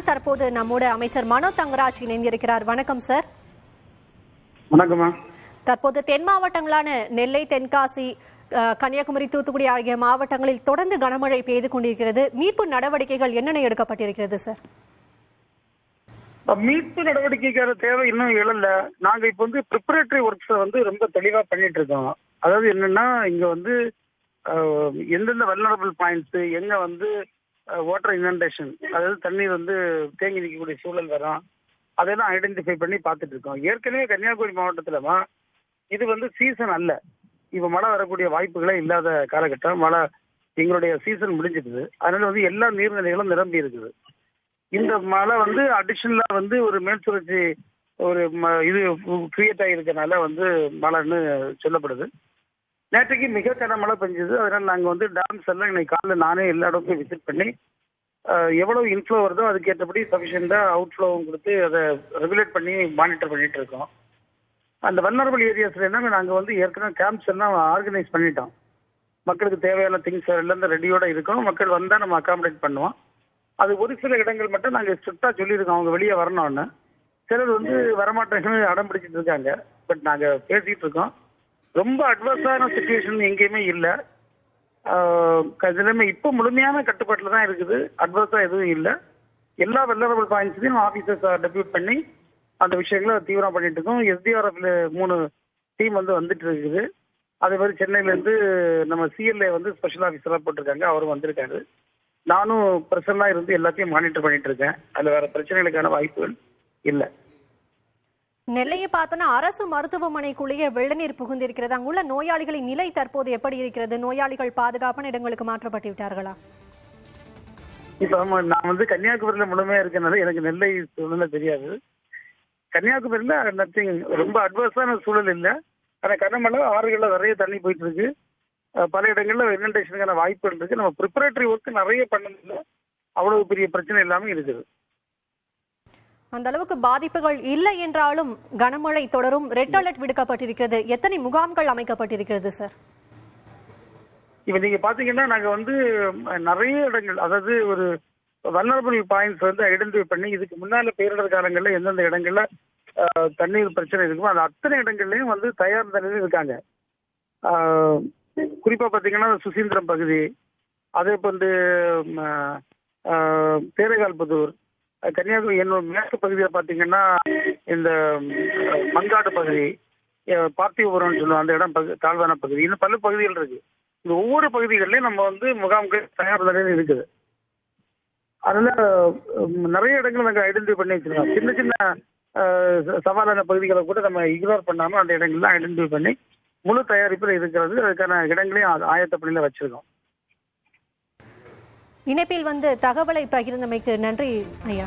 தற்போது நம்மோட அமைச்சர் மனோ தங்கராஜ் இணைந்திருக்கிறார். வணக்கம் சார். வணக்கம்மா. தற்போது தென் மாவட்டங்களான நெல்லை, தென்காசி, கன்னியாகுமரி, தூத்துக்குடி ஆகிய மாவட்டங்களில் தொடர்ந்து கனமழை பெய்து கொண்டிருக்கிறது. மீட்பு நடவடிக்கைகள் என்னென்ன எடுக்கப்பட்டிருக்கிறது சார்? மீட்பு நடவடிக்கைக்கான தேவை இன்னும் எழல. நாங்க இப்ப ப்ரிப்பரேட்டரி ஒர்க்ஸ் ரொம்ப தெளிவா பண்ணிட்டு இருக்கோம். அதாவது என்னன்னா, இங்க எந்தெந்த வல்னரபிள் பாயிண்ட்ஸ், எங்க வாட்டர் இனண்டேஷன், அதாவது தண்ணீர் தேங்கி நிற்கக்கூடிய சூழல் வரும், அதெல்லாம் ஐடென்டிஃபை பண்ணி பார்த்துட்டு இருக்கோம். ஏற்கனவே கன்னியாகுமரி மாவட்டத்துலமா இது சீசன் அல்ல, இப்ப மழை வரக்கூடிய வாய்ப்புகளே இல்லாத காலகட்டம். மழை எங்களுடைய சீசன் முடிஞ்சிருக்குது. அதனால எல்லா நீர்நிலைகளும் நிரம்பி இருக்குது. இந்த மழை அடிஷனலா ஒரு மேல் சுழற்சி இது கிரியேட் ஆகிருக்கனால மழைன்னு சொல்லப்படுது. நேற்றைக்கு மிக கனமழை பெஞ்சது. அதனால நாங்கள் டேம்ஸ் எல்லாம் இன்னைக்கு காலையில் நானே எல்லா இடத்தையும் விசிட் பண்ணி எவ்வளவு இன்ஃப்ளோ வருதோ அதுக்கேற்றபடி சஃபிஷியண்டா அவுட்ஃப்ளோவும் கொடுத்து அதை ரெகுலேட் பண்ணி மானிட்டர் பண்ணிட்டு இருக்கோம். அந்த வல்னரபிள் ஏரியாஸ்ல என்ன நாங்கள் ஏற்கனவே கேம்ப்ஸ் எல்லாம் ஆர்கனைஸ் பண்ணிட்டோம். மக்களுக்கு தேவையான திங்ஸ் எல்லாம் ரெடியோட இருக்கோம். மக்கள் வந்தால் நம்ம அகாமடேட் பண்ணுவோம். அது ஒரு சில இடங்கள் மட்டும் நாங்கள் ஸ்ட்ரிக்டா சொல்லியிருக்கோம், அவங்க வெளியே வரணும்னு. சிலர் வரமாட்டேங்கன்னு அடம் பிடிச்சிட்டு இருக்காங்க. பட் நாங்கள் பேசிட்டு இருக்கோம். ரொம்ப அட்வர்ஸான சிச்சுவேஷன் எங்கேயுமே இல்லை. எல்லாமே இப்போ முழுமையான கட்டுப்பாட்டில் தான் இருக்குது. அட்வர்ஸா எதுவும் இல்லை. எல்லா வெல்லரபிள் பாயிண்ட்ஸையும் ஆஃபீஸர்ஸ் டெபியூட் பண்ணி அந்த விஷயங்களை தீவிரம் பண்ணிட்டு இருக்கோம். எஸ்டிஆர்எஃப்ல 3 டீம் வந்துட்டு இருக்குது. அதே மாதிரி சென்னையிலேருந்து நம்ம சிஎல்ஏ ஸ்பெஷல் ஆஃபீஸராக போட்டிருக்காங்க, அவரும் வந்திருக்காரு. நானும் பர்சனலா எல்லாத்தையும் மானிட்டர் பண்ணிட்டு இருக்கேன். அதுல வேற பிரச்சனைகளுக்கான வாய்ப்புகள் இல்லை. நெல்லையை பார்த்தோன்னா அரசு மருத்துவமனைக்குள்ளேயே வெள்ளநீர் புகுந்திருக்கிறது. அங்குள்ள நோயாளிகளின் நிலை தற்போது எப்படி இருக்கிறது? நோயாளிகள் பாதுகாப்பான இடங்களுக்கு மாற்றப்பட்டு விட்டார்களா? இப்ப நான் கன்னியாகுமரியில முழுமையா இருக்கனால எனக்கு நெல்லை சூழ்நிலை தெரியாது. கன்னியாகுமரியில நத்திங், ரொம்ப அட்வர்ஸான சூழல் இல்லை. ஆனா கனமழை, ஆறுகள்ல நிறைய தண்ணி போயிட்டு இருக்கு. பல இடங்கள்ல இனண்டேஷனுக்கான வாய்ப்புகள் இருக்கு. நம்ம ப்ரிப்பரேட்டரி ஒர்க் நிறைய பண்ணதில்லை, அவ்வளவு பெரிய பிரச்சனை இல்லாம இருக்குது. அந்த அளவுக்கு பாதிப்புகள் இல்லை என்றாலும் கனமழை தொடரும். ரெட் அலர்ட் விடுக்கப்பட்டிருக்கிறது. எத்தனை முகாம்கள் அமைக்கப்பட்டிருக்கிறது சார்? இப்ப நீங்க பாத்தீங்கன்னா நாங்க நிறைய இடங்கள், அதாவது ஒரு வல்னரபிள் பாயிண்ட்ஸ் ஐடென்டிஃபை பண்ணி இதுக்கு முன்னால பேரிடர் காலங்கள்ல எந்தெந்த இடங்கள்ல தண்ணீர் பிரச்சனை இருக்குமோ அது அத்தனை இடங்கள்லயும் தயார் நிலையில் இருக்காங்க. குறிப்பா பாத்தீங்கன்னா சுசீந்திரம் பகுதி, அதே தேரைகால்புதூர், கன்னியாகுமரி என்னோட மேற்கு பகுதியில் பாத்தீங்கன்னா இந்த மங்காடு பகுதி, பார்த்திபுரம்னு சொல்லுவோம் அந்த இடம், தாழ்வான பகுதி, இன்னும் பல பகுதிகள் இருக்கு. இந்த ஒவ்வொரு பகுதிகளிலையும் நம்ம முகாம்கள் தயார் நிலையில் இருக்குது. அதனால நிறைய இடங்கள் நாங்கள் ஐடென்டிஃபை பண்ணி வச்சிருக்கோம். சின்ன சின்ன சவாலான பகுதிகளை கூட நம்ம இக்னோர் பண்ணாம அந்த இடங்கள்லாம் ஐடென்டிஃபை பண்ணி முழு தயாரிப்பில் இருக்கிறது. அதுக்கான இடங்களையும் ஆயத்த பணியில வச்சிருக்கோம். இணைப்பில் தகவலை பகிர்ந்தமைக்கு நன்றி ஐயா.